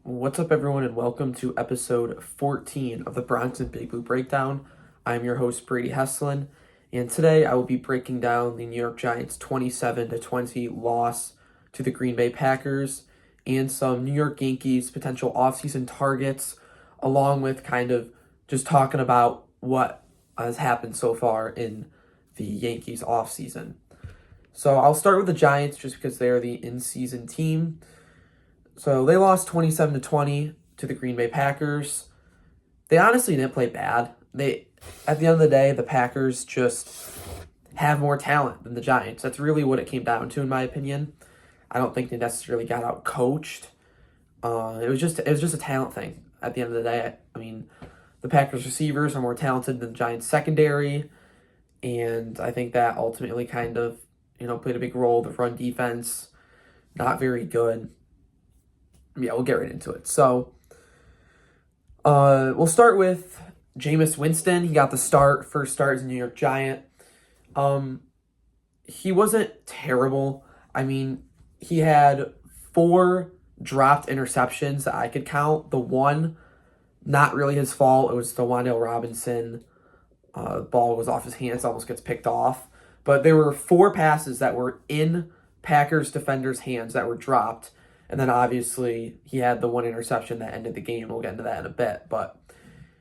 What's up, everyone, and welcome to episode 14 of the Bronx and Big Blue Breakdown. I'm your host, Brady Heslin, and today I will be breaking down the New York Giants' 27-20 loss to the Green Bay Packers and some New York Yankees potential offseason targets, along with kind of just talking about what has happened so far in the Yankees offseason. So I'll start with the Giants just because they are the in-season team. So they lost 27-20 to the Green Bay Packers. They honestly didn't play bad. At the end of the day, the Packers just have more talent than the Giants. That's really what it came down to, in my opinion. I don't think they necessarily got out coached. It was just a talent thing. At the end of the day, I mean, the Packers receivers are more talented than the Giants secondary, and I think that ultimately kind of played a big role. The run defense, not very good. Yeah, we'll get right into it. So, we'll start with Jameis Winston. He got the first start as a New York Giant. He wasn't terrible. I mean, he had 4 dropped interceptions that I could count. The one, not really his fault. It was the Wan'Dale Robinson. Ball was off his hands, almost gets picked off. But there were 4 passes that were in Packers defenders' hands that were dropped. And then obviously he had the one interception that ended the game. We'll get into that in a bit. But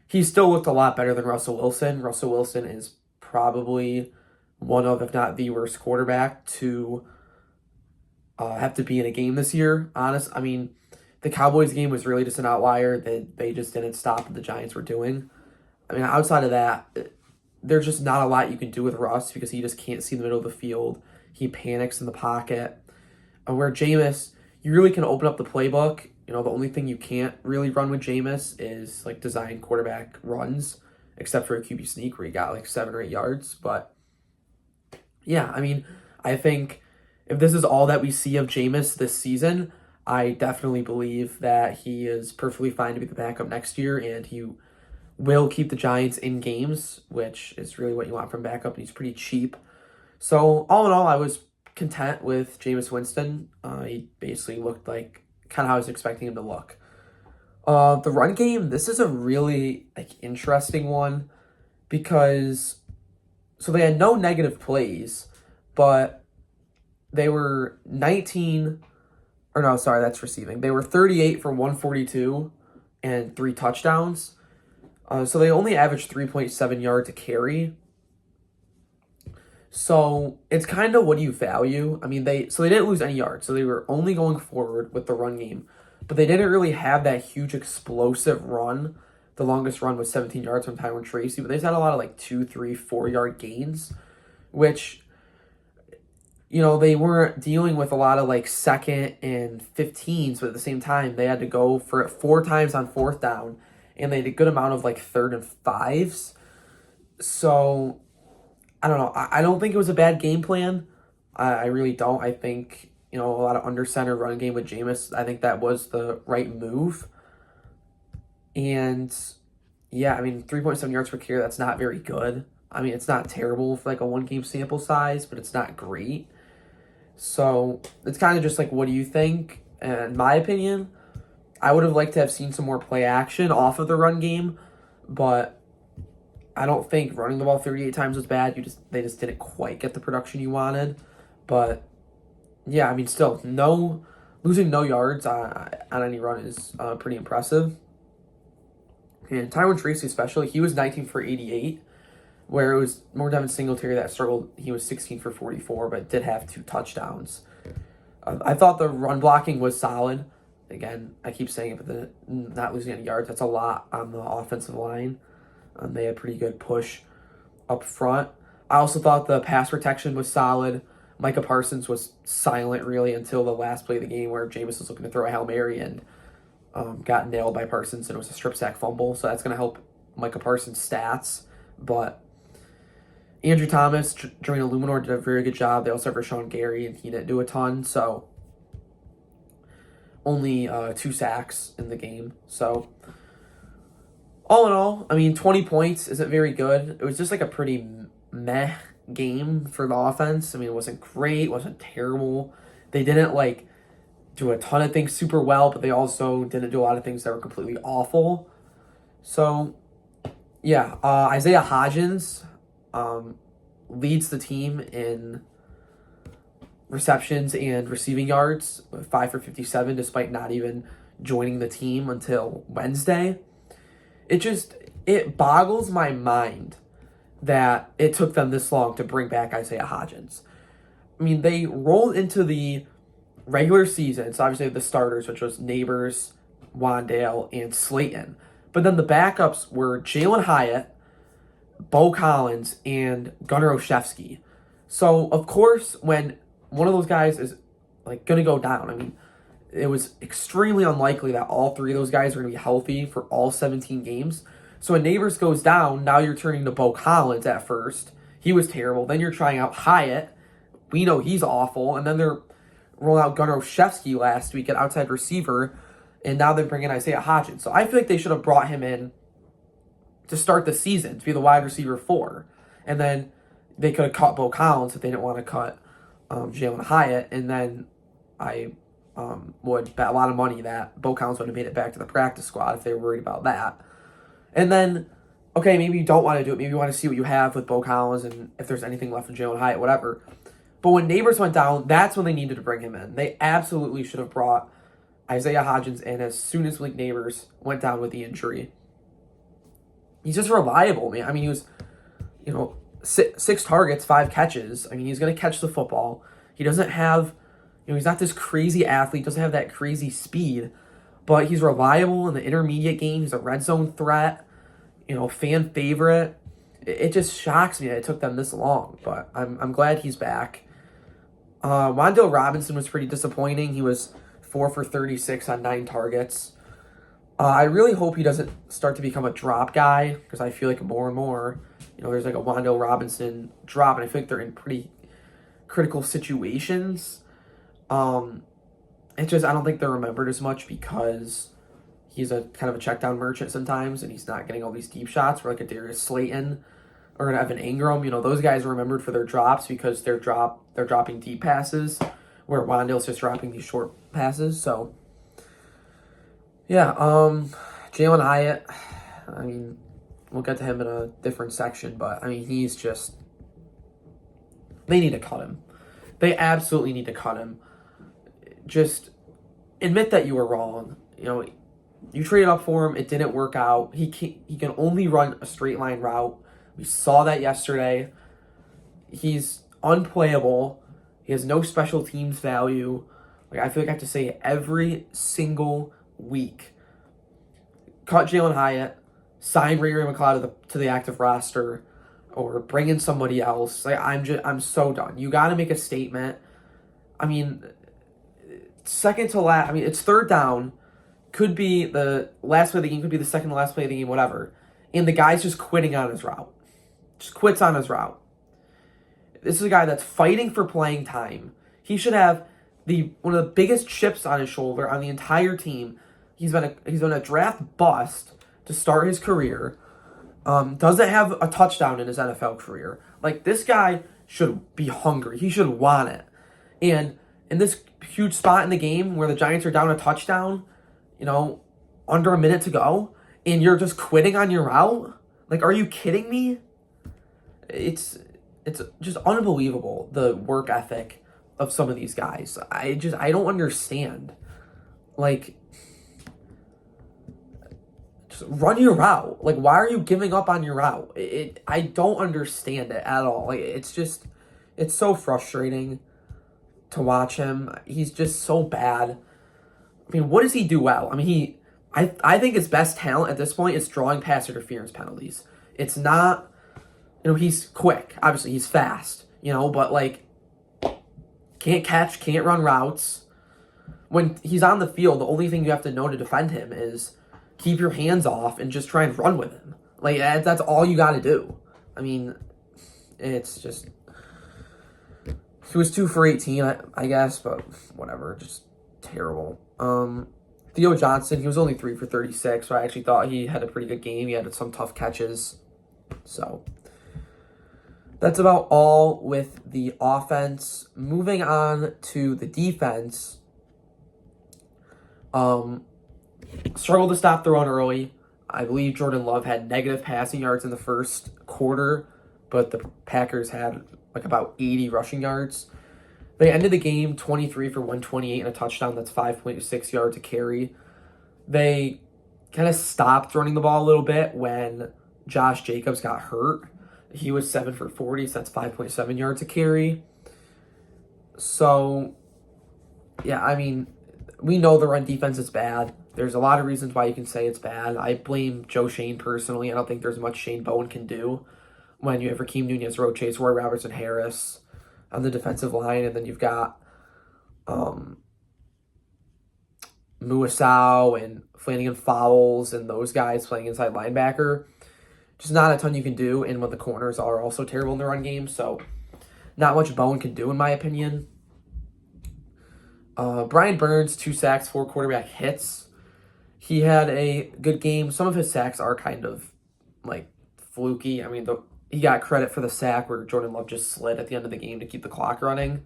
he still looked a lot better than Russell Wilson. Russell Wilson is probably one of, if not the worst quarterback to have to be in a game this year. I mean, the Cowboys game was really just an outlier. They just didn't stop what the Giants were doing. I mean, outside of that, there's just not a lot you can do with Russ because he just can't see the middle of the field. He panics in the pocket. Where Jameis, you really can open up the playbook. The only thing you can't really run with Jameis is like design quarterback runs, except for a QB sneak where he got like 7 or 8 yards. But yeah, I mean, I think if this is all that we see of Jameis this season, I definitely believe that he is perfectly fine to be the backup next year, and he will keep the Giants in games, which is really what you want from backup. And he's pretty cheap. So all in all, I was content with Jameis Winston. He basically looked like kind of how I was expecting him to look. The run game, this is a really interesting one because they had no negative plays, but they were that's receiving. They were 38 for 142 and 3 touchdowns. So they only averaged 3.7 yards a carry. So it's kind of what do you value? I mean, they didn't lose any yards, so they were only going forward with the run game, but they didn't really have that huge explosive run. The longest run was 17 yards from Tyrone Tracy, but they just had a lot of 2, 3, 4-yard gains, which they weren't dealing with a lot of second and 15s, but at the same time they had to go for it 4 times on 4th down, and they had a good amount of 3rd and 5s. So I don't know. I don't think it was a bad game plan. I really don't. I think, a lot of under center run game with Jameis, I think that was the right move. And yeah, I mean, 3.7 yards per carry, that's not very good. I mean, it's not terrible for a 1-game sample size, but it's not great. So it's kind of just what do you think? And in my opinion, I would have liked to have seen some more play action off of the run game, but I don't think running the ball 38 times was bad. They just didn't quite get the production you wanted. But yeah, I mean, still losing no yards on any run is pretty impressive. And Tyrone Tracy especially, he was 19 for 88, where it was more Devin Singletary that struggled. He was 16 for 44, but did have 2 touchdowns. I thought the run blocking was solid. Again, I keep saying it, but not losing any yards, that's a lot on the offensive line. They had pretty good push up front. I also thought the pass protection was solid. Micah Parsons was silent really until the last play of the game where Jameis was looking to throw a Hail Mary and got nailed by Parsons, and it was a strip sack fumble. So that's going to help Micah Parsons' stats. But Andrew Thomas, Jermaine Illuminor did a very good job. They also have Rashawn Gary, and he didn't do a ton. So only 2 sacks in the game. So all in all, I mean, 20 points isn't very good. It was just a pretty meh game for the offense. I mean, it wasn't great, wasn't terrible. They didn't do a ton of things super well, but they also didn't do a lot of things that were completely awful. So, yeah, Isaiah Hodgins leads the team in receptions and receiving yards, 5 for 57, despite not even joining the team until Wednesday. It boggles my mind that it took them this long to bring back Isaiah Hodgins. I mean, they rolled into the regular season, so obviously the starters, which was Neighbors, Wandale, and Slayton. But then the backups were Jalen Hyatt, Bo Collins, and Gunnar Olszewski. So, of course, when one of those guys is like going to go down, I mean, it was extremely unlikely that all three of those guys are going to be healthy for all 17 games. So when Neighbors goes down, now you're turning to Bo Collins at first. He was terrible. Then you're trying out Hyatt. We know he's awful. And then they're rolling out Gunnar Olszewski last week at outside receiver. And now they're bringing Isaiah Hodgins. So I feel like they should have brought him in to start the season, to be the wide receiver 4. And then they could have cut Bo Collins if they didn't want to cut Jalen Hyatt. And then I would bet a lot of money that Bo Collins would have made it back to the practice squad if they were worried about that. And then, okay, maybe you don't want to do it. Maybe you want to see what you have with Bo Collins and if there's anything left in Jalen Hyatt, whatever. But when Neighbors went down, that's when they needed to bring him in. They absolutely should have brought Isaiah Hodgins in as soon as Malik Neighbors went down with the injury. He's just reliable, man. I mean, he was, 6 targets, 5 catches. I mean, he's going to catch the football. He doesn't have, he's not this crazy athlete, doesn't have that crazy speed, but he's reliable in the intermediate game. He's a red zone threat, fan favorite. It just shocks me that it took them this long, but I'm glad he's back. Wandale Robinson was pretty disappointing. He was 4 for 36 on 9 targets. I really hope he doesn't start to become a drop guy, because I feel like more and more, there's like a Wandale Robinson drop, and I feel like they're in pretty critical situations. I don't think they're remembered as much because he's a kind of a check down merchant sometimes, and he's not getting all these deep shots for like a Darius Slayton or an Evan Ingram. Those guys are remembered for their drops because they're dropping deep passes, where Wandale's just dropping these short passes. So, yeah, Jalen Hyatt, I mean, we'll get to him in a different section, but, I mean, he's just, they need to cut him. They absolutely need to cut him. Just admit that you were wrong. You traded up for him. It didn't work out. He can only run a straight line route. We saw that yesterday. He's unplayable. He has no special teams value. I feel like I have to say it every single week. Cut Jalen Hyatt, sign Ray McLeod to the active roster, or bring in somebody else. I'm so done. You got to make a statement. I mean, second to last. I mean, it's third down. Could be the last play of the game. Could be the second to last play of the game. Whatever. And the guy's just quitting on his route. Just quits on his route. This is a guy that's fighting for playing time. He should have one of the biggest chips on his shoulder on the entire team. He's been a draft bust to start his career. Doesn't have a touchdown in his NFL career. This guy should be hungry. He should want it. And in this huge spot in the game where the Giants are down a touchdown, under a minute to go, and you're just quitting on your route? Are you kidding me? It's just unbelievable, the work ethic of some of these guys. I don't understand. Just run your route. Why are you giving up on your route? I don't understand it at all. It's so frustrating to watch him. He's just so bad. I mean, what does he do well? I mean, I think his best talent at this point is drawing pass interference penalties. It's not, he's quick. Obviously, he's fast, but can't catch, can't run routes. When he's on the field, the only thing you have to know to defend him is keep your hands off and just try and run with him. That's all you got to do. I mean, it's just, he was 2 for 18, I guess, but whatever, just terrible. Theo Johnson, he was only 3 for 36, so I actually thought he had a pretty good game. He had some tough catches. So that's about all with the offense. Moving on to the defense. Struggled to stop the run early. I believe Jordan Love had negative passing yards in the first quarter, but the Packers had like about 80 rushing yards. They ended the game 23 for 128 and a touchdown. That's 5.6 yards a carry. They kind of stopped running the ball a little bit when Josh Jacobs got hurt. He was 7 for 40, so that's 5.7 yards a carry. So, yeah, I mean, we know the run defense is bad. There's a lot of reasons why you can say it's bad. I blame Joe Shane personally. I don't think there's much Shane Bowen can do when you have Raheem Nunez, Roches, Roy Robertson, Harris on the defensive line, and then you've got Muasau and Flanagan Fowles and those guys playing inside linebacker. Just not a ton you can do, and when the corners are also terrible in the run game, so not much Bowen can do in my opinion. Brian Burns, 2 sacks, 4 quarterback hits. He had a good game. Some of his sacks are kind of like fluky. I mean, he got credit for the sack where Jordan Love just slid at the end of the game to keep the clock running.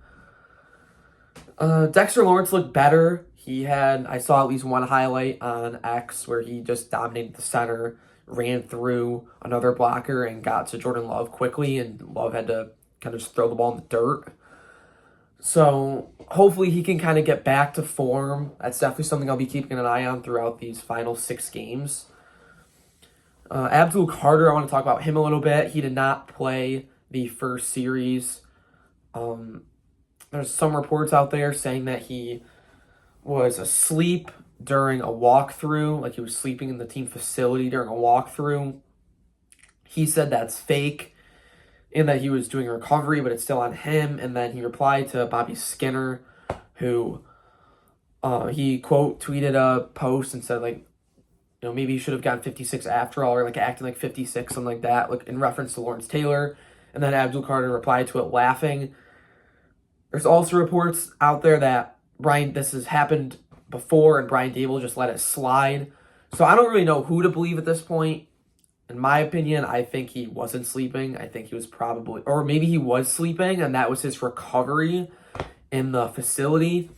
Dexter Lawrence looked better. I saw at least one highlight on X where he just dominated the center, ran through another blocker, and got to Jordan Love quickly, and Love had to kind of just throw the ball in the dirt. So hopefully he can kind of get back to form. That's definitely something I'll be keeping an eye on throughout these final 6 games. Abdul Carter, I want to talk about him a little bit. He did not play the first series. There's some reports out there saying that he was asleep during a walkthrough, like he was sleeping in the team facility during a walkthrough. He said that's fake and that he was doing a recovery, but it's still on him. And then he replied to Bobby Skinner, who he quote tweeted a post and said, like, you know, maybe he should have gotten 56 after all, or like acting like 56, something like that, like in reference to Lawrence Taylor. And then Abdul Carter replied to it laughing. There's also reports out there that this has happened before and Brian Dable just let it slide. So I don't really know who to believe at this point. In my opinion, I think he wasn't sleeping. I think he was probably, or maybe he was sleeping and that was his recovery in the facility.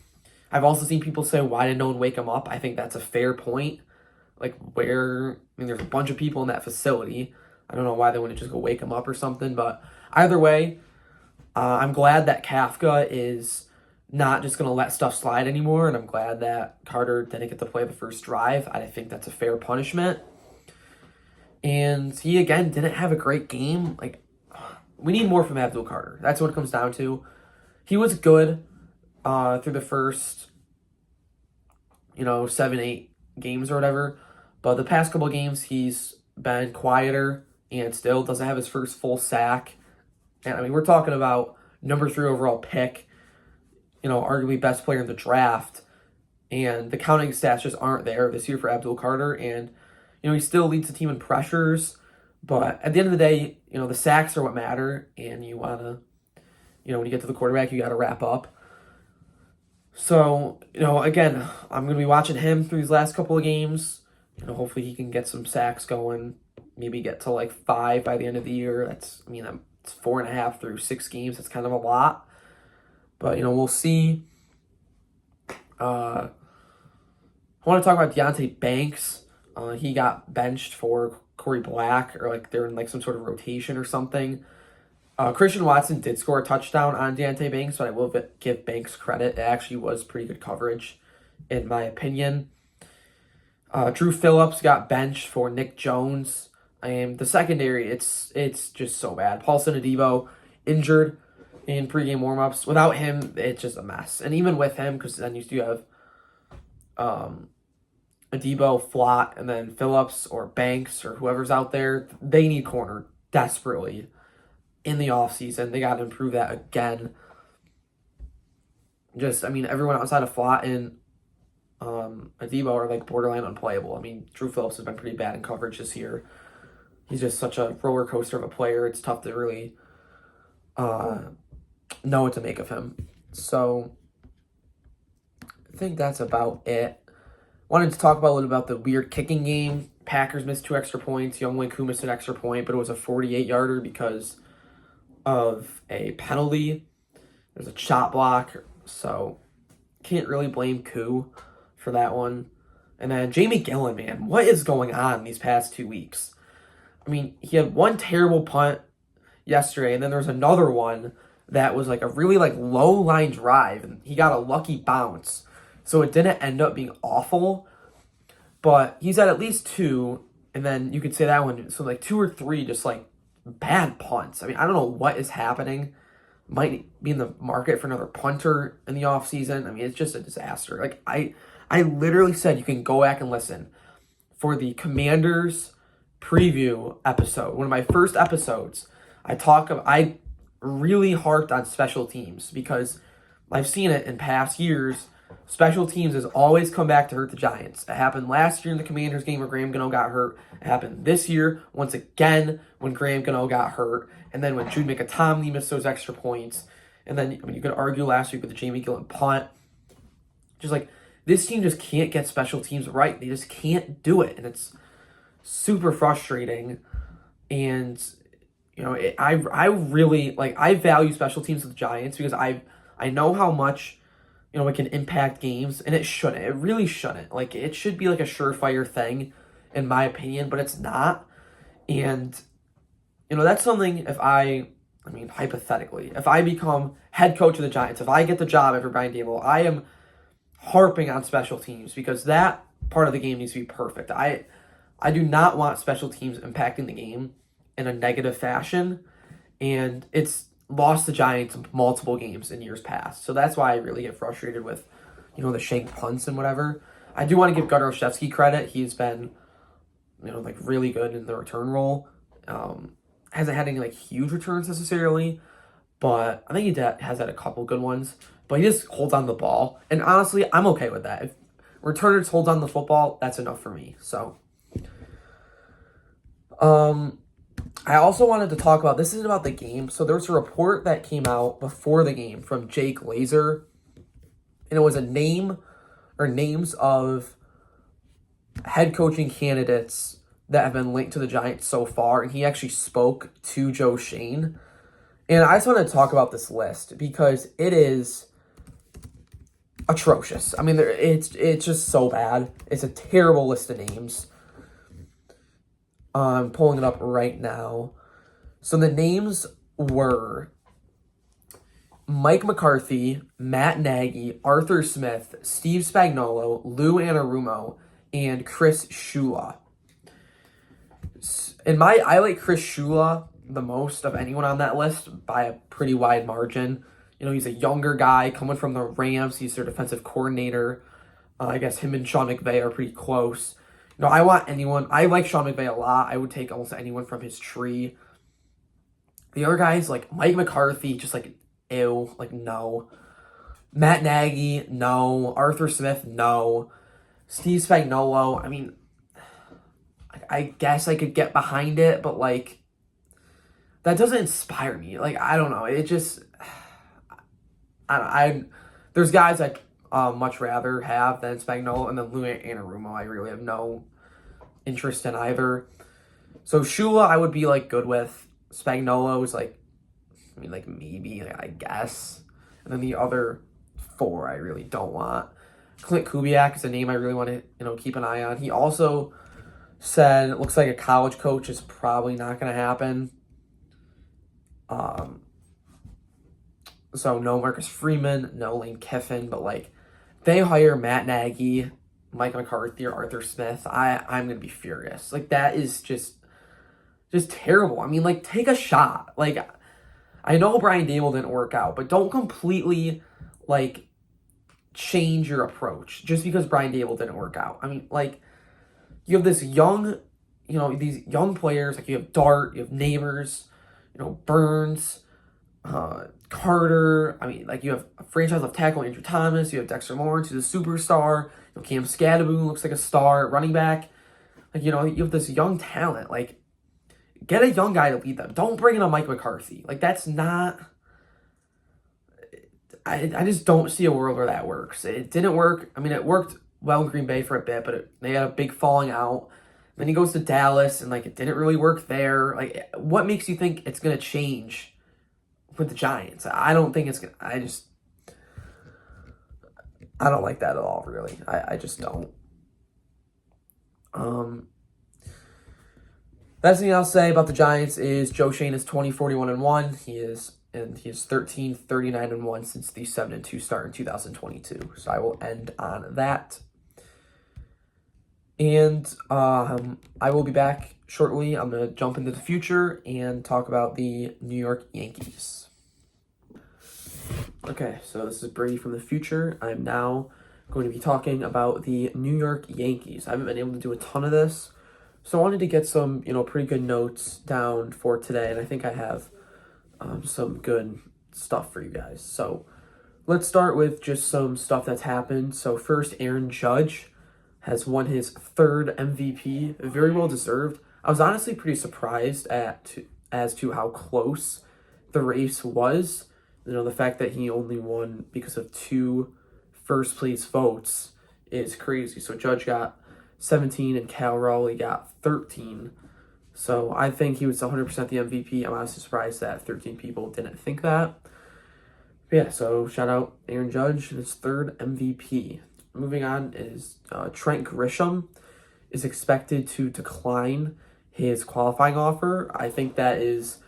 I've also seen people say, why did no one wake him up? I think that's a fair point. Like there's a bunch of people in that facility. I don't know why they wouldn't just go wake him up or something, but either way, I'm glad that Kafka is not just going to let stuff slide anymore, and I'm glad that Carter didn't get to play the first drive. I think that's a fair punishment. And he, again, didn't have a great game. Like, we need more from Abdul Carter. That's what it comes down to. He was good through the first, 7, 8 games or whatever. But the past couple of games, he's been quieter and still doesn't have his first full sack. And, I mean, we're talking about number 3 overall pick, arguably best player in the draft. And the counting stats just aren't there this year for Abdul Carter. And, he still leads the team in pressures. But at the end of the day, the sacks are what matter. And you want to, when you get to the quarterback, you got to wrap up. So, again, I'm going to be watching him through these last couple of games. Hopefully he can get some sacks going. Maybe get to like 5 by the end of the year. It's 4.5 through 6 games. That's kind of a lot. But, we'll see. I want to talk about Deonte Banks. He got benched for Corey Black, or like they're in like some sort of rotation or something. Christian Watson did score a touchdown on Deonte Banks, but I will give Banks credit. It actually was pretty good coverage, in my opinion. Drew Phillips got benched for Nick Jones. The secondary, it's just so bad. Paulson Adebo injured in pregame warmups. Without him, it's just a mess. And even with him, because then you do have Adebo, Flott, and then Phillips or Banks or whoever's out there, they need corner desperately in the offseason. They got to improve that again. Everyone outside of Flott and Adebo are like borderline unplayable. Drew Phillips has been pretty bad in coverage this year. He's just such a roller coaster of a player. It's tough to really know what to make of him. So I think that's about it. Wanted to talk about a little about the weird kicking game. Packers missed 2 extra points. Younghoe Koo missed an extra point, but it was a 48-yarder because of a penalty. There's a shot block, so can't really blame Koo for that one. And then Jamie Gillen, man, what is going on these past 2 weeks? I mean, he had one terrible punt yesterday, and then there was another one that was like a really like low line drive, and he got a lucky bounce. So it didn't end up being awful, but he's at least two, and then you could say that one, so like two or three just like bad punts. I mean, I don't know what is happening. Might be in the market for another punter in the offseason. I mean, it's just a disaster. Like I literally said you can go back and listen for the Commanders preview episode, one of my first episodes. I really harped on special teams because I've seen it in past years. Special teams has always come back to hurt the Giants. It happened last year in the Commanders game where Graham Gano got hurt. It happened this year once again when Graham Gano got hurt. And then when Jude McAtomney missed those extra points. And then you could argue last week with the Jamie Gillen punt. Just like, this team just can't get special teams right. They just can't do it. And it's super frustrating. And, I really, I value special teams with the Giants because I know how much, it can impact games. And it shouldn't. It really shouldn't. Like, it should be like a surefire thing, in my opinion, but it's not. And, that's something hypothetically, if I become head coach of the Giants, if I get the job after Brian Daboll, I am harping on special teams because that part of the game needs to be perfect. I do not want special teams impacting the game in a negative fashion, and it's lost the Giants multiple games in years past. So that's why I really get frustrated with, the shank punts and whatever. I do want to give Gunnar Olszewski credit. He's been, really good in the return role. Hasn't had any huge returns necessarily, but I think he has had a couple good ones. But he just holds on the ball, and honestly, I'm okay with that. If returners holds on the football, that's enough for me. So, I also wanted to talk about, this isn't about the game. So there was a report that came out before the game from Jake Laser, and it was names of head coaching candidates that have been linked to the Giants so far, and he actually spoke to Joe Shane. And I just want to talk about this list because it is atrocious. I mean, it's just so bad. It's a terrible list of names. I'm pulling it up right now. So the names were Mike McCarthy, Matt Nagy, Arthur Smith, Steve Spagnuolo, Lou Anarumo, and Chris Shula. I like Chris Shula the most of anyone on that list by a pretty wide margin. He's a younger guy coming from the Rams. He's their defensive coordinator. I guess him and Sean McVay are pretty close. I like Sean McVay a lot. I would take almost anyone from his tree. The other guys, like Mike McCarthy, just ew, no. Matt Nagy, no. Arthur Smith, no. Steve Spagnuolo, I guess I could get behind it, but that doesn't inspire me. I don't know. It just, there's guys I'd much rather have than Spagnuolo, and then Lou Anarumo, I really have no interest in either. So Shula, I would be good with. Spagnuolo is maybe, I guess. And then the other four I really don't want. Clint Kubiak is a name I really want to, keep an eye on. He also said it looks like a college coach is probably not going to happen. So no Marcus Freeman, no Lane Kiffin, but they hire Matt Nagy, Mike McCarthy, or Arthur Smith, I'm going to be furious. That is just terrible. Take a shot. I know Brian Daboll didn't work out, but don't completely, change your approach just because Brian Daboll didn't work out. You have this young, these young players, you have Dart, you have Neighbors, Burns, Carter. You have a franchise left tackle, Andrew Thomas. You have Dexter Lawrence, who's a superstar. Cam Scadaboo looks like a star. Running back. You have this young talent. Get a young guy to lead them. Don't bring in a Mike McCarthy. That's not... I just don't see a world where that works. It didn't work. It worked well in Green Bay for a bit, but they had a big falling out. Then he goes to Dallas, and it didn't really work there. What makes you think it's going to change with the Giants? I don't think it's going to... I don't like that at all, really. I just don't. Last thing I'll say about the Giants is Joe Shane is 20-41-1. He is 13-39-1 since the 7-2 start in 2022. So I will end on that. And I will be back shortly. I'm going to jump into the future and talk about the New York Yankees. Okay, so this is Brady from the future. I'm now going to be talking about the New York Yankees. I haven't been able to do a ton of this, so I wanted to get some, pretty good notes down for today, and I think I have some good stuff for you guys. So let's start with just some stuff that's happened. So first, Aaron Judge has won his third MVP, very well deserved. I was honestly pretty surprised as to how close the race was. The fact that he only won because of 2 first place votes is crazy. So Judge got 17 and Cal Raleigh got 13. So I think he was 100% the MVP. I'm honestly surprised that 13 people didn't think that. But yeah, so shout out Aaron Judge, his third MVP. Moving on is Trent Grisham is expected to decline his qualifying offer. I think that is,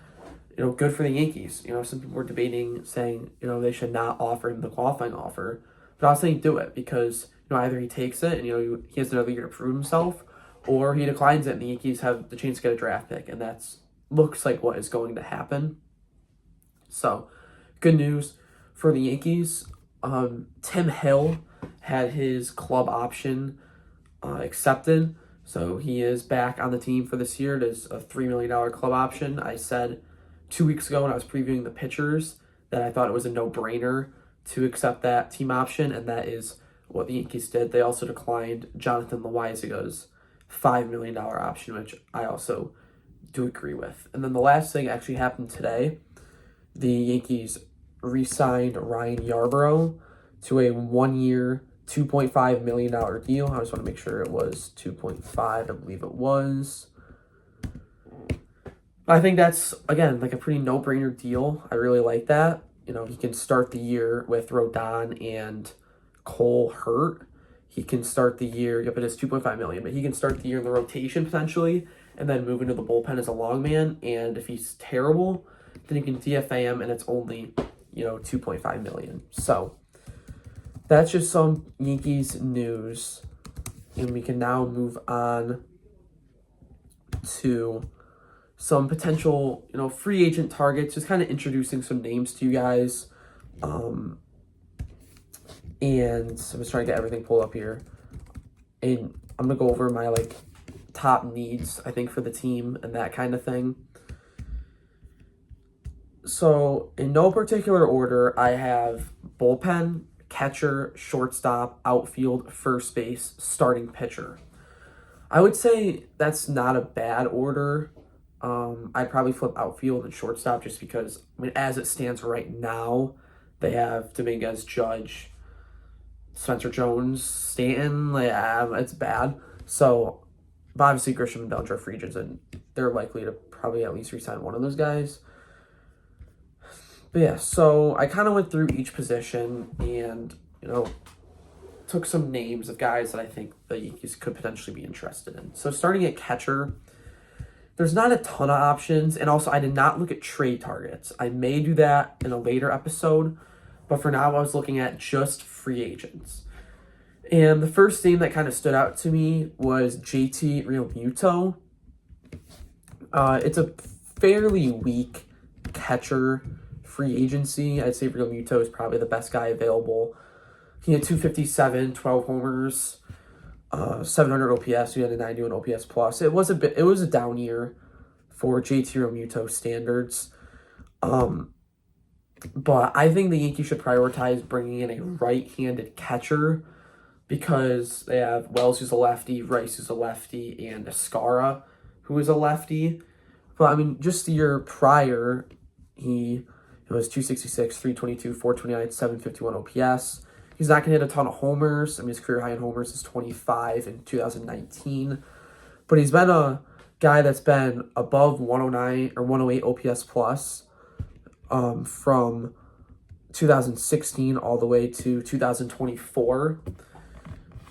good for the Yankees. Some people were debating saying, they should not offer him the qualifying offer. But I was saying do it because, either he takes it and, he has another year to prove himself, or he declines it and the Yankees have the chance to get a draft pick. And that's looks like what is going to happen. So, good news for the Yankees. Tim Hill had his club option accepted. So he is back on the team for this year. It is a $3 million club option. I said 2 weeks ago when I was previewing the pitchers that I thought it was a no-brainer to accept that team option, and that is what the Yankees did. They also declined Jonathan Loaisiga's $5 million option, which I also do agree with. And then the last thing actually happened today. The Yankees re-signed Ryan Yarbrough to a 1-year, $2.5 million deal. I just want to make sure it was 2.5. I believe it was. I think that's, again, like a pretty no-brainer deal. I really like that. He can start the year with Rodon and Cole hurt. He can start the year, it is $2.5 million, but he can start the year in the rotation potentially and then move into the bullpen as a long man. And if he's terrible, then you can DFA him and it's only, $2.5 million. So that's just some Yankees news. And we can now move on to some potential, free agent targets, just kind of introducing some names to you guys. And I'm just trying to get everything pulled up here. And I'm going to go over my, top needs, I think, for the team and that kind of thing. So, in no particular order, I have bullpen, catcher, shortstop, outfield, first base, starting pitcher. I would say that's not a bad order. I'd probably flip outfield and shortstop just because, as it stands right now, they have Dominguez, Judge, Spencer Jones, Stanton. It's bad. So, but obviously Grisham and Bellinger are free agents, and they're likely to probably at least re-sign one of those guys. But yeah, so I kind of went through each position and, took some names of guys that I think the Yankees could potentially be interested in. So starting at catcher, there's not a ton of options, and also I did not look at trade targets. I may do that in a later episode, but for now I was looking at just free agents. And the first name that kind of stood out to me was JT Realmuto. It's a fairly weak catcher free agency. I'd say Realmuto is probably the best guy available. He had 257, 12 homers, 700 OPS. He had a 91 OPS plus. It was a down year for JT Realmuto standards. But I think the Yankees should prioritize bringing in a right-handed catcher because they have Wells, who's a lefty, Rice, who's a lefty, and Escara, who is a lefty. But, just the year prior, it was 266, 322, 429, 751 OPS. He's not going to hit a ton of homers. His career high in homers is 25 in 2019. But he's been a guy that's been above 109 or 108 OPS plus from 2016 all the way to 2024.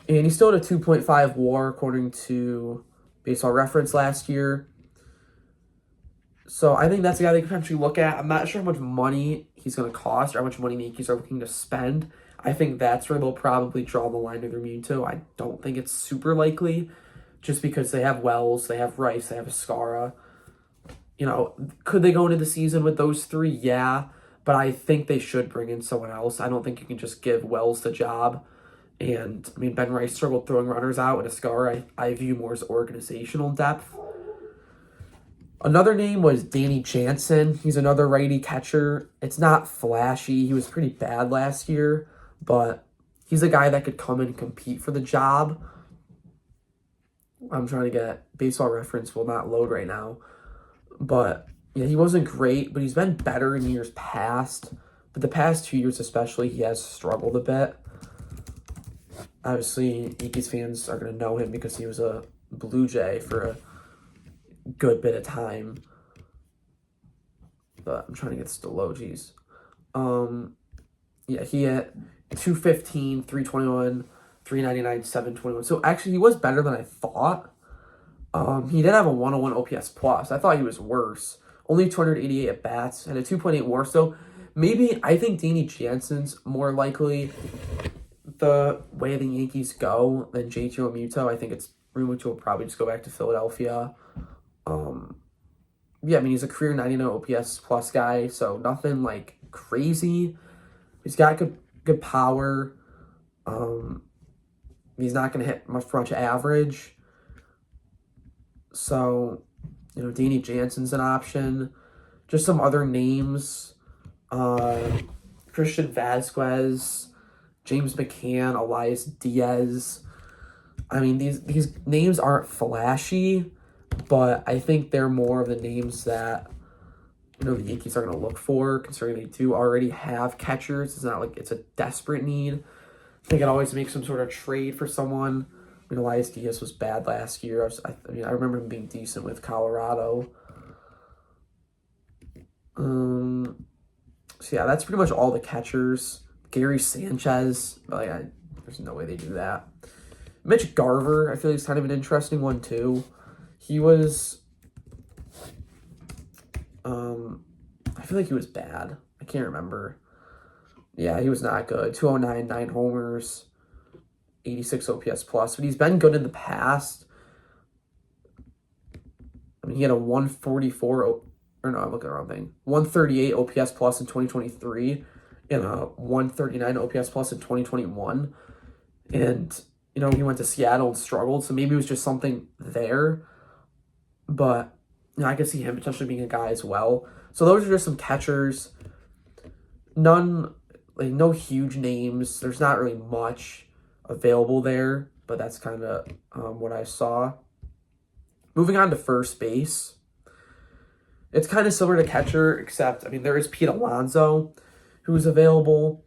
And he still had a 2.5 WAR according to Baseball Reference last year. So I think that's the guy they could potentially look at. I'm not sure how much money he's going to cost or how much money the Yankees are looking to spend. I think that's where they'll probably draw the line to their Muto. I don't think it's super likely just because they have Wells, they have Rice, they have Escara. You know, could they go into the season with those three? Yeah, but I think they should bring in someone else. I don't think you can just give Wells the job. And, I mean, Ben Rice struggled throwing runners out, and Escara I view more as organizational depth. Another name was Danny Jansen. He's another righty catcher. It's not flashy. He was pretty bad last year, but he's a guy that could come and compete for the job. I'm trying to get Baseball Reference will not load right now. But yeah, he wasn't great, but he's been better in years past. But the past 2 years especially, he has struggled a bit. Obviously, Yankees fans are going to know him because he was a Blue Jay for a good bit of time. But I'm trying to get this to low, geez. Yeah, he had 215, 321, 399, 721. So actually, he was better than I thought. He did have a 101 OPS plus. I thought he was worse. Only 288 at bats and a 2.8 WAR. So maybe I think Danny Jansen's more likely the way the Yankees go than JT Realmuto. I think it's Realmuto will probably just go back to Philadelphia. Yeah, I mean, he's a career 99 OPS plus guy, so nothing like crazy. He's got good power. He's not going to hit much average. So, you know, Danny Jansen's an option. Just some other names. Christian Vasquez, James McCann, Elias Diaz. I mean, these names aren't flashy, but I think they're more of the names that, you know, the Yankees are going to look for, considering they do already have catchers. It's not like it's a desperate need. They could always make some sort of trade for someone. I mean, Elias Diaz was bad last year. I remember him being decent with Colorado. So yeah, that's pretty much all the catchers. Gary Sanchez, there's no way they do that. Mitch Garver, I feel like he's kind of an interesting one too. He was, I feel like he was bad. I can't remember. Yeah, he was not good. 209, 9 homers, 86 OPS plus, but he's been good in the past. I mean, he had a 144, I'm looking at the wrong thing. 138 OPS plus in 2023 and a 139 OPS plus in 2021. And, you know, he went to Seattle and struggled, so maybe it was just something there. But, you know, I could see him potentially being a guy as well. So those are just some catchers. No huge names. There's not really much available there, but that's kind of what I saw. Moving on to first base. It's kind of similar to catcher, except, I mean, there is Pete Alonso, who's available.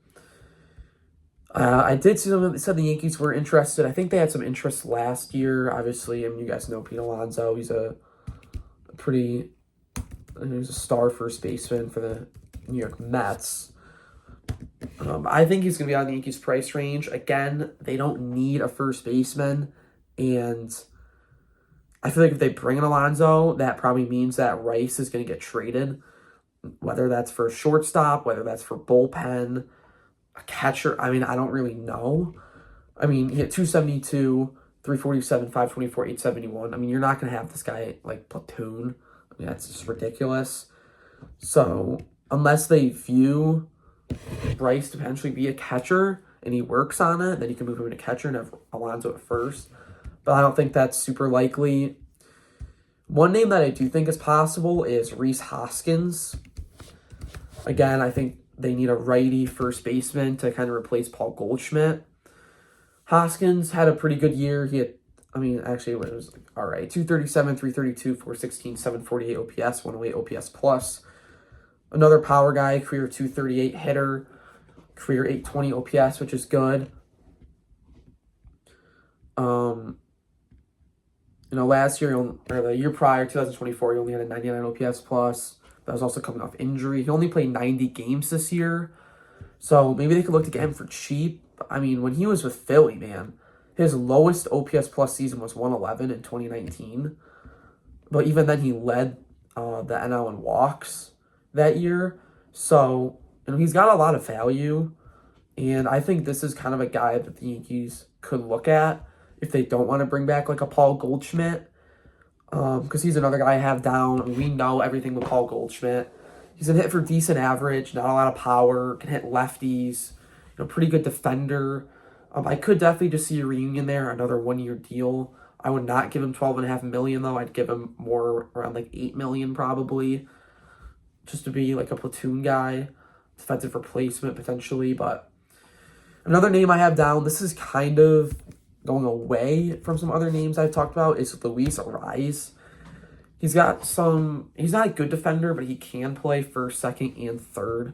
I did see them that said the Yankees were interested. I think they had some interest last year. Obviously, I mean, you guys know Pete Alonso. He's a star first baseman for the New York Mets. I think he's going to be out of the Yankees' price range. Again, they don't need a first baseman, and I feel like if they bring in Alonso, that probably means that Rice is going to get traded, whether that's for a shortstop, whether that's for bullpen, a catcher. I mean, I don't really know. I mean, he had 272, 347, 524, 871. I mean, you're not going to have this guy like platoon. I mean, that's just ridiculous. So, unless they view Bryce to potentially be a catcher and he works on it, then you can move him to catcher and have Alonso at first. But I don't think that's super likely. One name that I do think is possible is Rhys Hoskins. Again, I think they need a righty first baseman to kind of replace Paul Goldschmidt. Hoskins had a pretty good year. He had, it was all right. 237, 332, 416, 748 OPS, 108 OPS plus. Another power guy, career 238 hitter, career 820 OPS, which is good. Last year, or the year prior, 2024, he only had a 99 OPS plus. That was also coming off injury. He only played 90 games this year. So maybe they could look to get him for cheap. I mean, when he was with Philly, man, his lowest OPS plus season was 111 in 2019. But even then, he led the NL in walks that year. So, he's got a lot of value. And I think this is kind of a guy that the Yankees could look at if they don't want to bring back like a Paul Goldschmidt. Because he's another guy I have down. I mean, we know everything with Paul Goldschmidt. He's gonna hit for decent average, not a lot of power, can hit lefties, pretty good defender. I could definitely just see a reunion there, another 1-year deal. I would not give him $12.5 million though. I'd give him more around like $8 million probably, just to be like a platoon guy, defensive replacement potentially. But another name I have down, this is kind of going away from some other names I've talked about, is Luis Ariz. He's not a good defender, but he can play first, second, and third.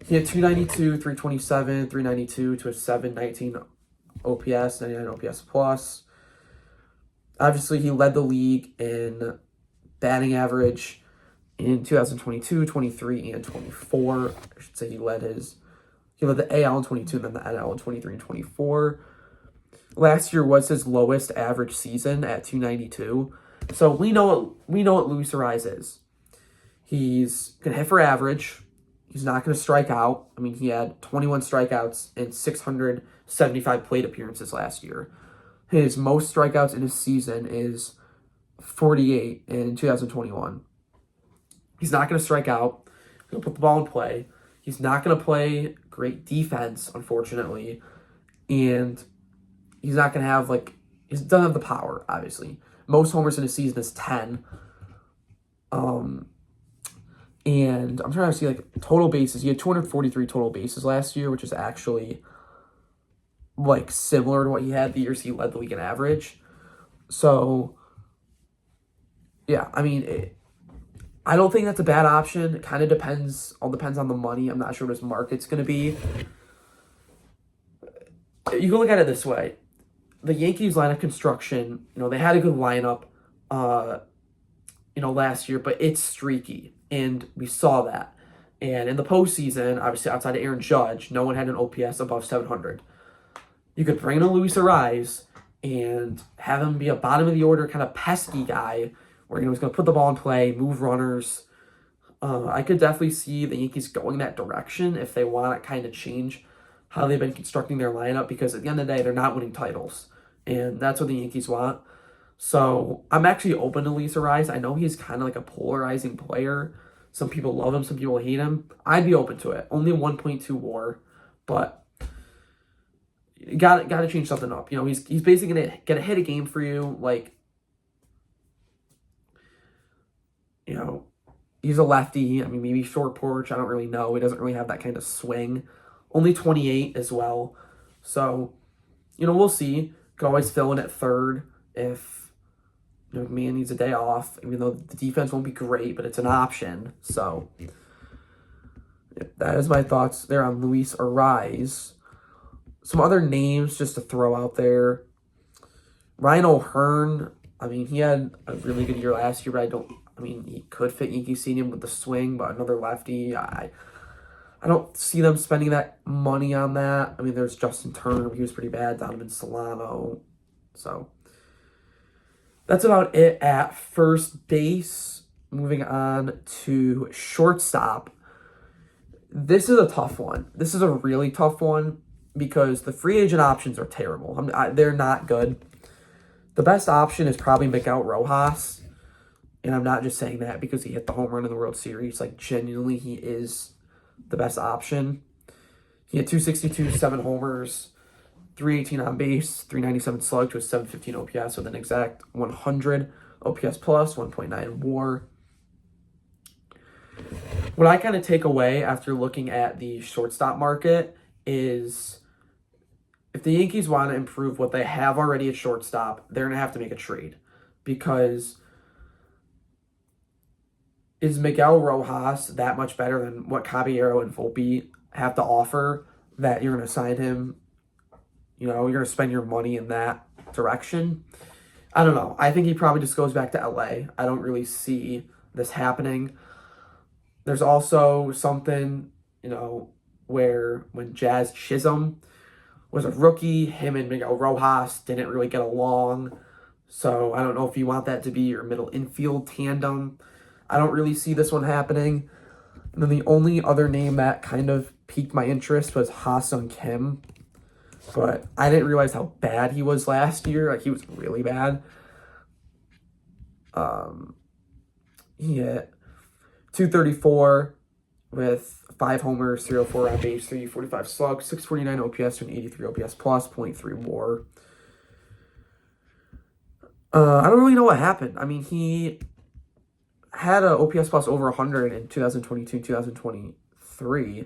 He had 292, 327, 392 to a 719 OPS, 99 OPS plus. Obviously, he led the league in batting average in 2022, 23, and 24. I should say he led the AL in 22 and then the NL in 23 and 24. Last year was his lowest average season at 292. So we know what Luis Ariz is. He's going to hit for average. He's not going to strike out. I mean, he had 21 strikeouts and 675 plate appearances last year. His most strikeouts in a season is 48 in 2021. He's not going to strike out. He's going to put the ball in play. He's not going to play great defense, unfortunately. And he's not going to have, he doesn't have the power, obviously. Most homers in a season is 10. And I'm trying to see, total bases. He had 243 total bases last year, which is actually, similar to what he had the years he led the league in average. So, yeah, I mean, I don't think that's a bad option. It kind of depends on the money. I'm not sure what his market's going to be. You can look at it this way. The Yankees lineup construction, they had a good lineup, last year, but it's streaky, and we saw that. And in the postseason, obviously outside of Aaron Judge, no one had an OPS above 700. You could bring in a Luis Ariz and have him be a bottom of the order kind of pesky guy, where he's going to put the ball in play, move runners. I could definitely see the Yankees going that direction if they want to kind of change how they've been constructing their lineup, because at the end of the day, they're not winning titles. And that's what the Yankees want. So I'm actually open to Luis Ariz. I know he's kind of like a polarizing player. Some people love him, some people hate him. I'd be open to it. Only 1.2 WAR, but you got to change something up. He's basically going to get a hit a game for you. He's a lefty. I mean, maybe short porch. I don't really know. He doesn't really have that kind of swing. Only 28 as well. So, we'll see. Could always fill in at third if McMahon needs a day off, even though the defense won't be great, but it's an option. So, that is my thoughts there on Luis Ariz. Some other names just to throw out there. Ryan O'Hearn. I mean, he had a really good year last year, but he could fit Yankee Stadium with the swing, but another lefty. I don't see them spending that money on that. I mean, there's Justin Turner. He was pretty bad. Donovan Solano. So, that's about it at first base. Moving on to shortstop. This is a tough one. This is a really tough one because the free agent options are terrible. They're not good. The best option is probably Miguel Rojas. And I'm not just saying that because he hit the home run in the World Series. Genuinely, he is the best option. He had 262, 7 homers, 318 on base, 397 slug to a 715 OPS with an exact 100 OPS plus, 1.9 WAR. What I kind of take away after looking at the shortstop market is if the Yankees want to improve what they have already at shortstop, they're going to have to make a trade, because is Miguel Rojas that much better than what Caballero and Volpe have to offer that you're going to sign him? You're going to spend your money in that direction? I don't know. I think he probably just goes back to LA. I don't really see this happening. There's also something, where when Jazz Chisholm was a rookie, him and Miguel Rojas didn't really get along. So I don't know if you want that to be your middle infield tandem. I don't really see this one happening. And then the only other name that kind of piqued my interest was Ha-Sung Kim. But I didn't realize how bad he was last year. Like, he was really bad. He hit 234 with 5 homers, 304 on base, 345 slug, 649 OPS, and 83 OPS plus, 0.3 WAR. I don't really know what happened. I mean, he had an OPS plus over 100 in 2022 and 2023.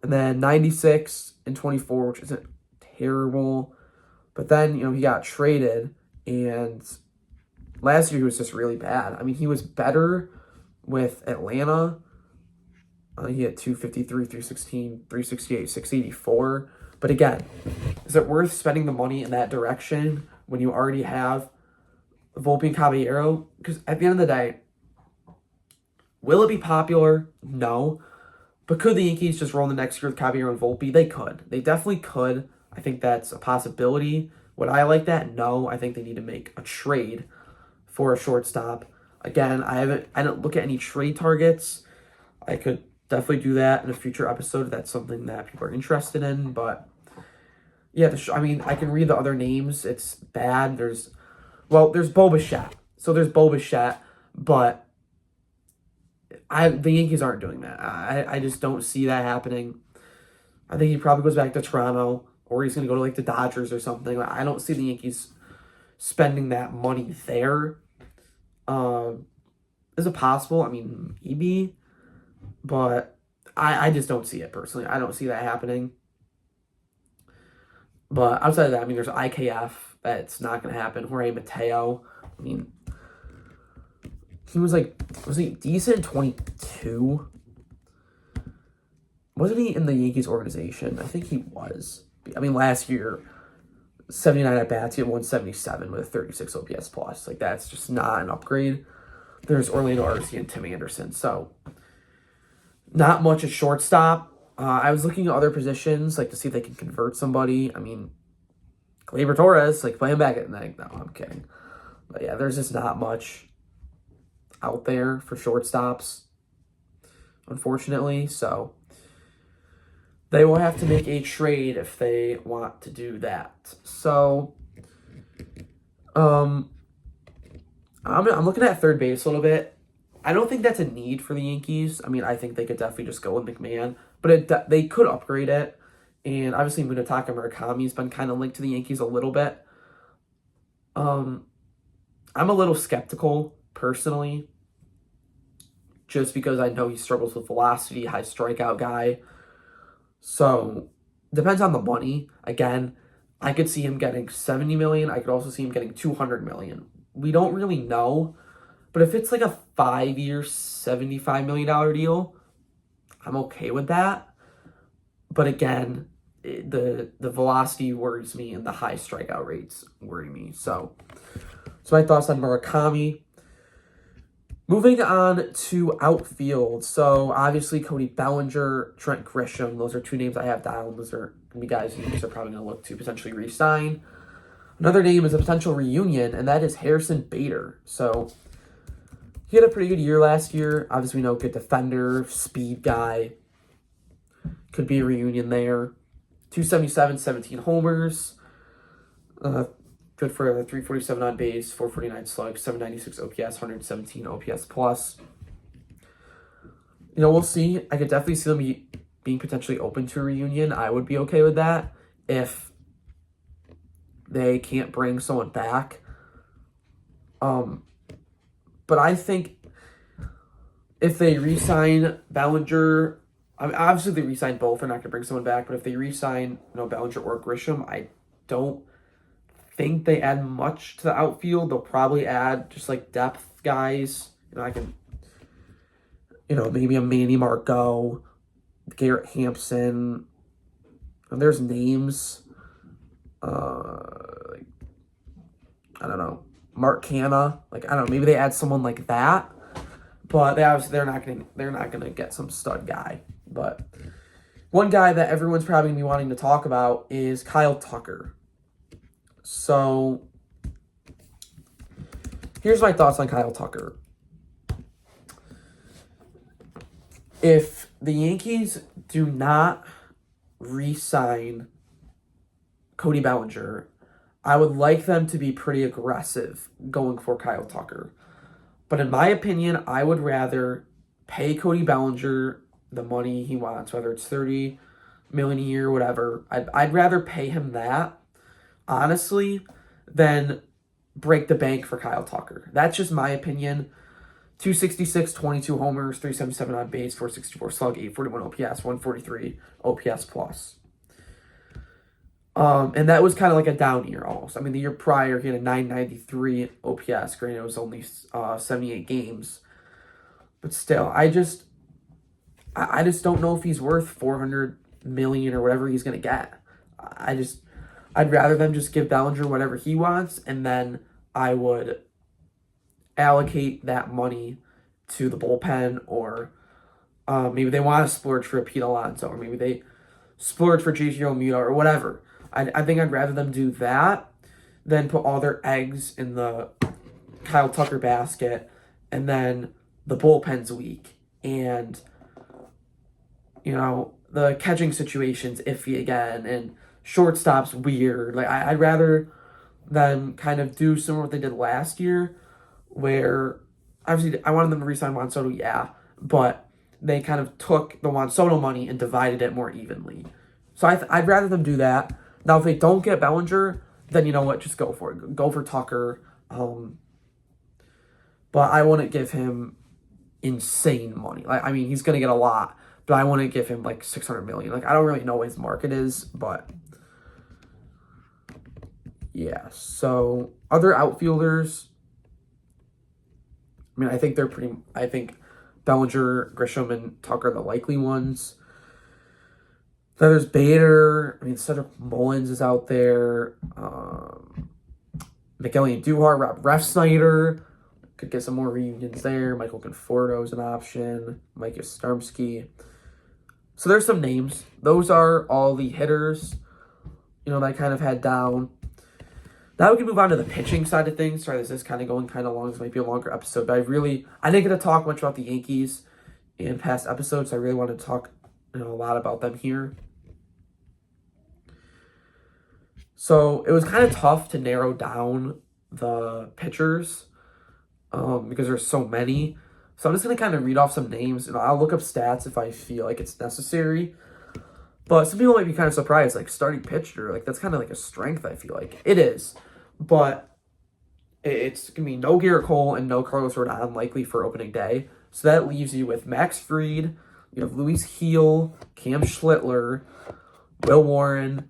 And then 96 and 24, which isn't terrible. But then, he got traded. And last year he was just really bad. I mean, he was better with Atlanta. He had 253, 316, 368, 684. But again, is it worth spending the money in that direction when you already have Volpe and Caballero? Because at the end of the day, will it be popular? No. But could the Yankees just roll the next year with Caballero and Volpe? They could. They definitely could. I think that's a possibility. Would I like that? No. I think they need to make a trade for a shortstop. Again, I didn't look at any trade targets. I could definitely do that in a future episode if that's something that people are interested in. But yeah, I can read the other names. It's bad. There's Bo Bichette. So there's Bo Bichette, but the Yankees aren't doing that. I just don't see that happening. I think he probably goes back to Toronto, or he's going to go to the Dodgers or something. I don't see the Yankees spending that money there. Is it possible? I mean, maybe, but I just don't see it personally. I don't see that happening. But outside of that, I mean, there's IKF. That's not going to happen. Jorge Mateo. I mean, he was he decent in 22? Wasn't he in the Yankees organization? I think he was. I mean, last year, 79 at bats, he had 177 with 36 OPS plus. That's just not an upgrade. There's Orlando Arcia and Tim Anderson. So, not much at shortstop. I was looking at other positions, to see if they can convert somebody. I mean, Gleyber Torres, play him back at night. No, I'm kidding. But yeah, there's just not much out there for shortstops, unfortunately. So they will have to make a trade if they want to do that. So I'm looking at third base a little bit. I don't think that's a need for the Yankees. I mean, I think they could definitely just go with McMahon, but they could upgrade it. And obviously, Munetaka Murakami's been kind of linked to the Yankees a little bit. I'm a little skeptical, personally, just because I know he struggles with velocity, high strikeout guy. So, depends on the money. Again, I could see him getting $70 million. I could also see him getting $200 million. We don't really know. But if it's a 5-year, $75 million deal, I'm okay with that. But again, the velocity worries me and the high strikeout rates worry me. So my thoughts on Murakami. Moving on to outfield. So obviously Cody Bellinger, Trent Grisham, those are 2 names I have down. Those are going to be guys you are probably going to look to potentially re-sign. Another name is a potential reunion, and that is Harrison Bader. So he had a pretty good year last year. Obviously, we know good defender, speed guy. Could be a reunion there. 277, 17 homers. Good for a 347 on base, 449 slug, 796 OPS, 117 OPS plus. We'll see. I could definitely see them being potentially open to a reunion. I would be okay with that if they can't bring someone back. But I think if they re-sign Bellinger, I mean, obviously they re-sign both, they're not going to bring someone back, but if they re-sign Bellinger or Grisham, I don't think they add much to the outfield. They'll probably add just depth guys. Maybe a Manny Margot, Garrett Hampson. And there's names. I don't know. Mark Canna. I don't know. Maybe they add someone like that. But they're not gonna get some stud guy. But One guy that everyone's probably going to be wanting to talk about is Kyle Tucker. So, here's my thoughts on Kyle Tucker. If the Yankees do not re-sign Cody Bellinger, I would like them to be pretty aggressive going for Kyle Tucker. But in my opinion, I would rather pay Cody Bellinger the money he wants, whether it's $30 million a year, whatever. I'd rather pay him that, honestly, than break the bank for Kyle Tucker. That's just my opinion. 266, 22 homers, 377 on base, 464 slug, 841 OPS, 143 OPS plus. And that was kind of like a down year almost. I mean, the year prior, he had a 993 OPS. Granted, it was only 78 games. But still, I just don't know if he's worth 400 million or whatever he's going to get. I'd rather them just give Bellinger whatever he wants, and then I would allocate that money to the bullpen, or maybe they want to splurge for a Pete Alonso, or maybe they splurge for JT Realmuto or whatever. I think I'd rather them do that than put all their eggs in the Kyle Tucker basket, and then the bullpen's weak, and the catching situation's iffy again, and shortstop's weird. Like I'd rather them kind of do similar to what they did last year, where obviously I wanted them to re-sign Juan Soto, yeah, but they kind of took the Juan Soto money and divided it more evenly. So I'd rather them do that. Now, if they don't get Bellinger, then you know what? Just go for it. Go for Tucker. But I wouldn't give him insane money. I mean, he's going to get a lot, but I wouldn't give him like 600 million. Like, I don't really know what his market is, but yeah. So other outfielders, I mean, I think Bellinger, Grisham, and Tucker are the likely ones. Then there's Bader. I mean, Cedric Mullins is out there. McElhinney Duhar, Rob Refsnyder. Could get some more reunions there. Michael Conforto is an option. Mike Yastrzemski. So there's some names. Those are all the hitters, that I kind of had down. Now we can move on to the pitching side of things. Sorry, this is kind of going kind of long. This might be a longer episode, but I didn't get to talk much about the Yankees in past episodes. So I really wanted to talk a lot about them here. So it was kind of tough to narrow down the pitchers because there's so many. So I'm just going to kind of read off some names. I'll look up stats if I feel like it's necessary. But some people might be kind of surprised, like starting pitcher, like that's kind of like a strength, I feel like. It is. But it's going to be no Garrett Cole and no Carlos Rodon likely for opening day. So that leaves you with Max Fried, you have Luis Heel, Cam Schlittler, Will Warren,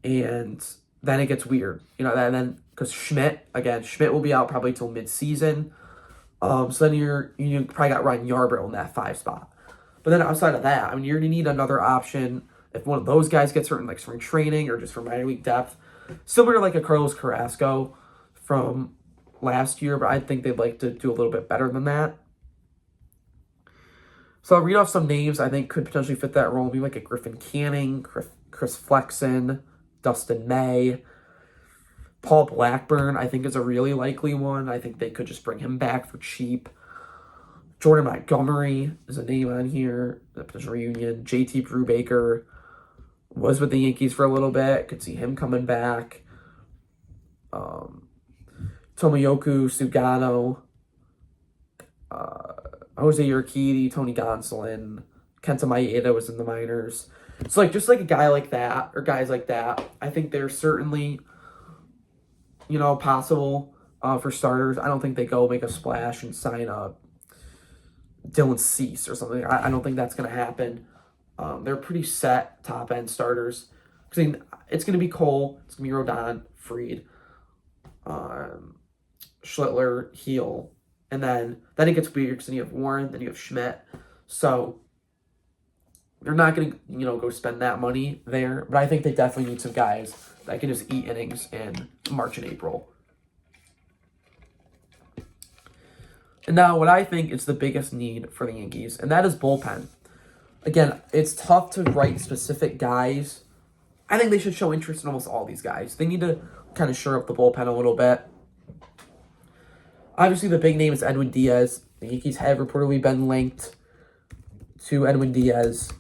and then it gets weird. Then because Schmidt will be out probably till mid-season. So then you probably got Ryan Yarbrough in that 5 spot. But then outside of that, I mean, you're going to need another option if one of those guys gets hurt in like spring training or just for minor league depth. Similar to like a Carlos Carrasco from last year, but I think they'd like to do a little bit better than that. So I'll read off some names I think could potentially fit that role. Maybe like a Griffin Canning, Chris Flexen, Dustin May. Paul Blackburn, I think, is a really likely one. I think they could just bring him back for cheap. Jordan Montgomery is a name on here. The potential reunion. JT Brubaker was with the Yankees for a little bit. Could see him coming back. Tomoyoku Sugano. Jose Urquidy, Tony Gonsolin. Kenta Maeda was in the minors. So, just like a guy like that, or guys like that, I think they're certainly, possible for starters. I don't think they go make a splash and sign up Dylan Cease or something. I don't think that's going to happen. They're pretty set top-end starters. It's going to be Cole, it's going to be Rodon, Fried, Schlittler, Heel, and then it gets weird because then you have Warren, then you have Schmidt. So they're not going to, go spend that money there. But I think they definitely need some guys that can just eat innings in March and April. And now what I think is the biggest need for the Yankees, and that is bullpen. again, it's tough to write specific guys. I think they should show interest in almost all these guys. They need to kind of shore up the bullpen a little bit. Obviously, the big name is Edwin Diaz. The Yankees have reportedly been linked to Edwin Diaz,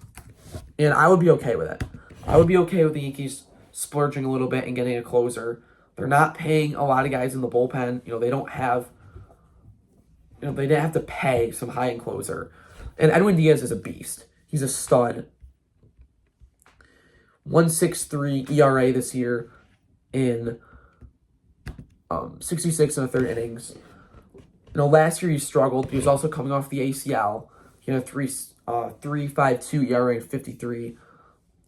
and I would be okay with it. I would be okay with the Yankees splurging a little bit and getting a closer. They're not paying a lot of guys in the bullpen. They don't have, they didn't have to pay some high-end closer. And Edwin Diaz is a beast. He's a stud. 1.63 ERA this year in 66 and a third innings. Last year he struggled. He was also coming off the ACL. He had a 3.52 ERA in 53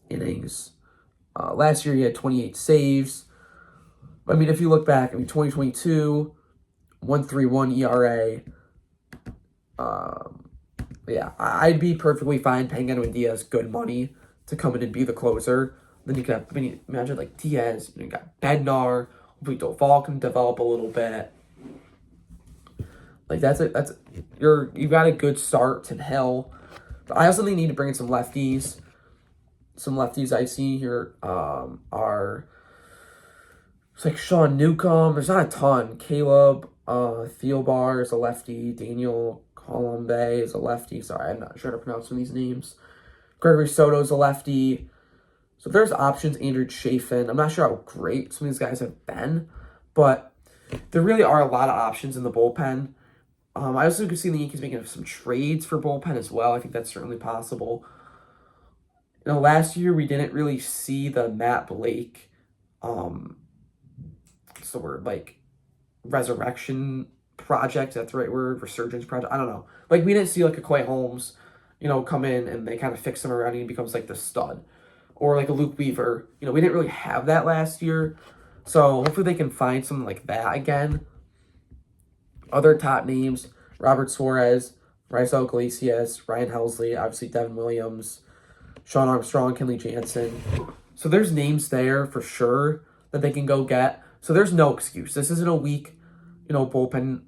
innings. Last year he had 28 saves. I mean, if you look back, 2022, 1.31 ERA. Yeah, I'd be perfectly fine paying Edwin Diaz good money to come in and be the closer. Then you could have, imagine like Diaz, you got Bednar, hopefully Doval can develop a little bit. Like you've got a good start, Tim Hill. But I also think you need to bring in some lefties. Some lefties I see here are it's like Sean Newcomb. There's not a ton. Caleb Theobar is a lefty. Daniel Colombe is a lefty. Sorry, I'm not sure how to pronounce some of these names. Gregory Soto is a lefty. So there's options. Andrew Chafin. I'm not sure how great some of these guys have been, but there really are a lot of options in the bullpen. I also could see the Yankees making some trades for bullpen as well. I think that's certainly possible. Last year we didn't really see the Matt Blake, what's the word, like resurrection project. That's the right word, resurgence project. I don't know. Like we didn't see like a Clay Holmes, come in and they kind of fix him around and he becomes like the stud, or like a Luke Weaver. We didn't really have that last year, so hopefully they can find something like that again. Other top names: Robert Suarez, Raisel Iglesias, Ryan Helsley, obviously Devin Williams, Sean Armstrong, Kenley Jansen. So there's names there for sure that they can go get. So there's no excuse. This isn't a weak, bullpen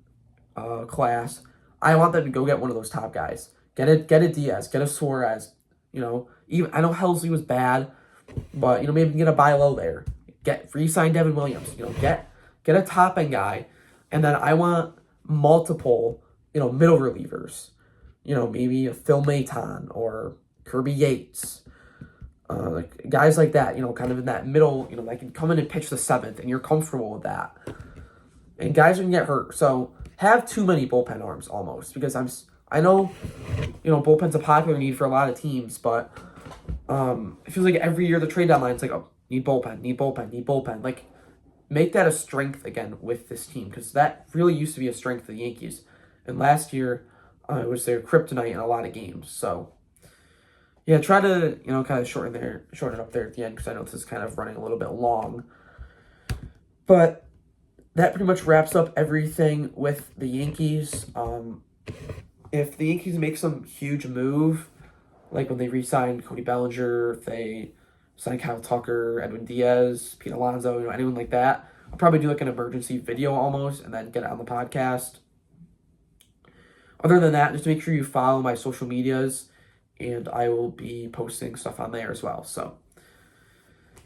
class. I want them to go get one of those top guys. Get a Diaz, get a Suarez. Even I know Helsley was bad, but maybe get a buy low there. Re-sign Devin Williams. Get a top end guy, and then I want multiple, middle relievers. Maybe a Phil Maton or Kirby Yates. Like guys like that, kind of in that middle, that can come in and pitch the seventh, and you're comfortable with that. And guys can get hurt, so have too many bullpen arms almost, because I know, bullpen's a popular need for a lot of teams, but it feels like every year the trade deadline it's like, oh, need bullpen. Like, make that a strength again with this team, because that really used to be a strength of the Yankees. And last year, it was their kryptonite in a lot of games. So, yeah, try to, kind of shorten it up there at the end, because I know this is kind of running a little bit long. But that pretty much wraps up everything with the Yankees. If the Yankees make some huge move, like when they re-signed Cody Bellinger, if they sign Kyle Tucker, Edwin Diaz, Pete Alonso, anyone like that, I'll probably do like an emergency video almost and then get it on the podcast. Other than that, just make sure you follow my social medias, and I will be posting stuff on there as well. So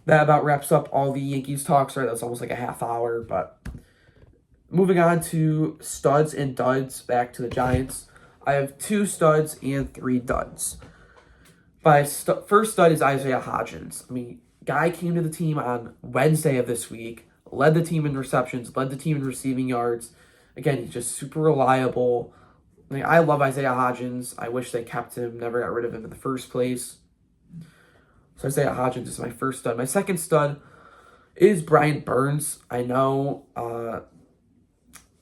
that about wraps up all the Yankees talk. Sorry, that's almost like a half hour, but moving on to studs and duds, back to the Giants. I have 2 studs and 3 duds. My first stud is Isaiah Hodgins. Guy came to the team on Wednesday of this week, led the team in receptions, led the team in receiving yards. Again, he's just super reliable. I love Isaiah Hodgins. I wish they kept him, never got rid of him in the first place. So Isaiah Hodgins is my first stud. My second stud is Brian Burns. I know,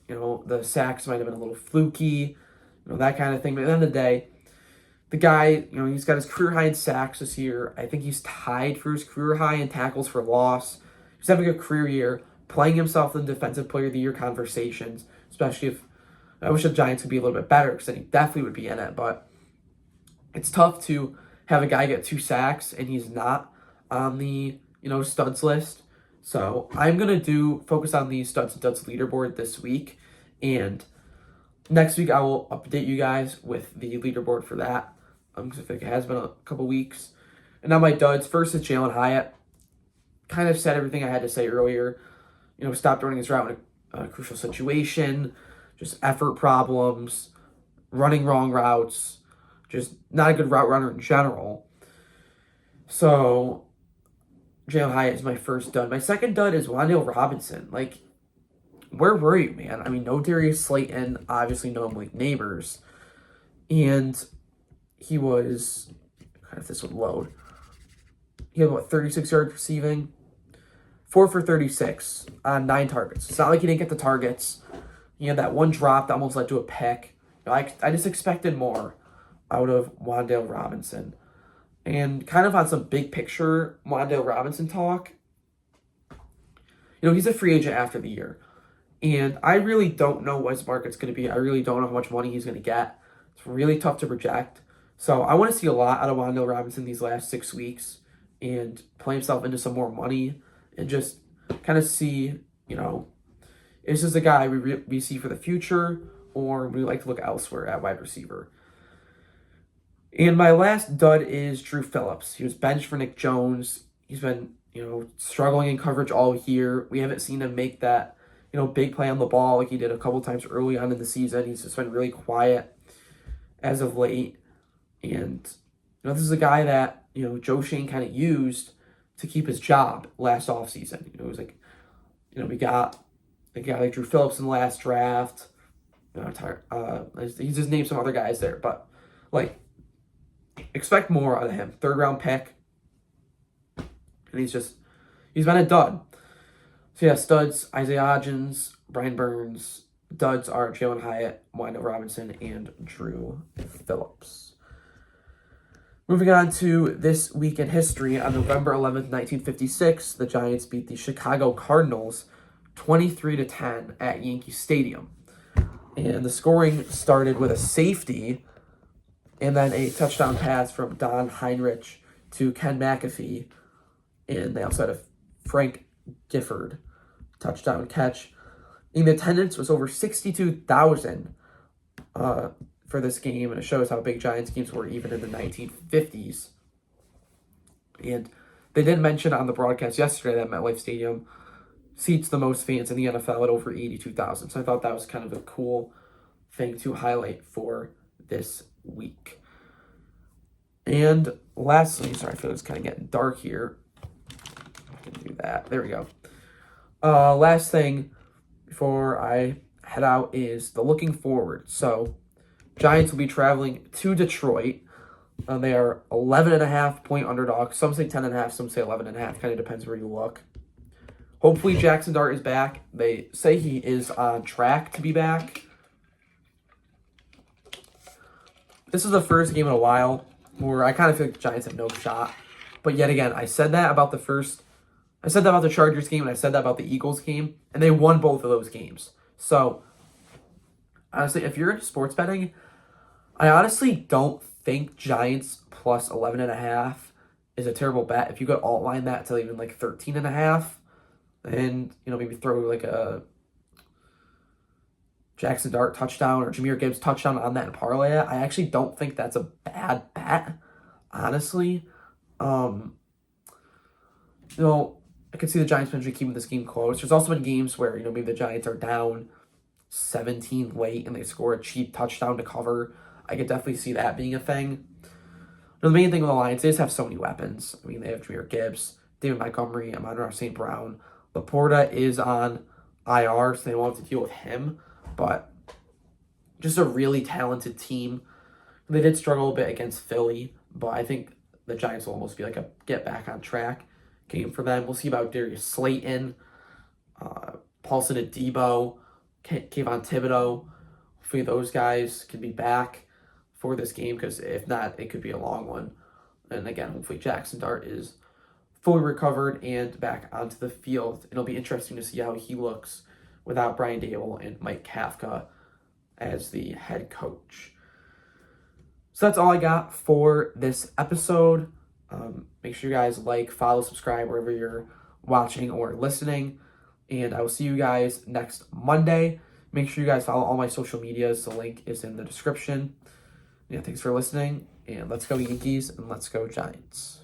the sacks might have been a little fluky, that kind of thing. But at the end of the day, the guy, he's got his career high in sacks this year. I think he's tied for his career high in tackles for loss. He's having a career year, playing himself in Defensive Player of the Year conversations, especially if I wish the Giants could be a little bit better, because then he definitely would be in it. But it's tough to have a guy get 2 sacks and he's not on the, studs list. So I'm going to focus on the studs and duds leaderboard this week. And next week I will update you guys with the leaderboard for that. 'Cause I think it has been a couple weeks. And now my duds. First is Jalen Hyatt. Kind of said everything I had to say earlier. Stopped running his route in a crucial situation. Just effort problems. Running wrong routes. Just not a good route runner in general. So, Jalen Hyatt is my first dud. My second dud is Wan'Dale Robinson. Like, where were you, man? I mean, no Darius Slayton. Obviously, no Malik Neighbors. And he was, if this would load, he had, 36 yards receiving? 4 for 36 on 9 targets. It's not like he didn't get the targets. He had that one drop that almost led to a pick. I just expected more out of Wan'Dale Robinson. And kind of on some big picture Wan'Dale Robinson talk, he's a free agent after the year. And I really don't know what his market's going to be. I really don't know how much money he's going to get. It's really tough to project. So I want to see a lot out of Wan'Dale Robinson these last 6 weeks and play himself into some more money and just kind of see, is this a guy we see for the future, or would we like to look elsewhere at wide receiver? And my last dud is Drew Phillips. He was benched for Nick Jones. He's been, struggling in coverage all year. We haven't seen him make that, big play on the ball like he did a couple times early on in the season. He's just been really quiet as of late. And, this is a guy that, Joe Shane kind of used to keep his job last offseason. It was like, we got a guy like Drew Phillips in the last draft. He just named some other guys there. But, expect more out of him. 3rd round pick. And he's been a dud. So yeah, studs, Isaiah Hodgins, Brian Burns. Duds are Jalen Hyatt, Wan'Dale Robinson, and Drew Phillips. Moving on to this week in history, on November 11th, 1956, the Giants beat the Chicago Cardinals 23-10 at Yankee Stadium. And the scoring started with a safety and then a touchdown pass from Don Heinrich to Ken McAfee. And they also had a Frank Gifford touchdown catch. And the attendance was over 62,000 for this game, and it shows how big Giants games were even in the 1950s. And they did mention on the broadcast yesterday that MetLife Stadium seats the most fans in the NFL at over 82,000. So I thought that was kind of a cool thing to highlight for this week. And lastly, sorry, I feel it's kind of getting dark here. I can do that. There we go. Last thing before I head out is the looking forward. So Giants will be traveling to Detroit. They are 11.5-point underdogs. Some say 10.5, some say 11.5. Kind of depends where you look. Hopefully Jackson Dart is back. They say he is on track to be back. This is the first game in a while where I kind of feel like the Giants have no shot. But yet again, I said that about the Chargers game, and I said that about the Eagles game, and they won both of those games. So, honestly, if you're into sports betting, I honestly don't think Giants plus 11.5 is a terrible bet. If you could alt line that to even 13.5, and maybe throw like a Jackson Dart touchdown or Jahmyr Gibbs touchdown on that and parlay it, I actually don't think that's a bad bet, honestly. I could see the Giants potentially keeping this game close. There's also been games where, maybe the Giants are down 17 late and they score a cheap touchdown to cover. I could definitely see that being a thing. The main thing with the Lions, they just have so many weapons. I mean, they have Jahmyr Gibbs, David Montgomery, Amon-Ra St. Brown. Laporta is on IR, so they won't have to deal with him. But just a really talented team. They did struggle a bit against Philly, but I think the Giants will almost be like a get back on track game for them. We'll see about Darius Slayton, Paulson Adebo, Kayvon Thibodeau. Hopefully those guys can be back for this game, because if not, it could be a long one. And again, hopefully Jackson Dart is fully recovered and back onto the field. It'll be interesting to see how he looks without Brian Dable and Mike Kafka as the head coach. So that's all I got for this episode. Make sure you guys follow, subscribe wherever you're watching or listening. And I will see you guys next Monday. Make sure you guys follow all my social medias. The link is in the description. Yeah, thanks for listening, And let's go Yankees and let's go Giants.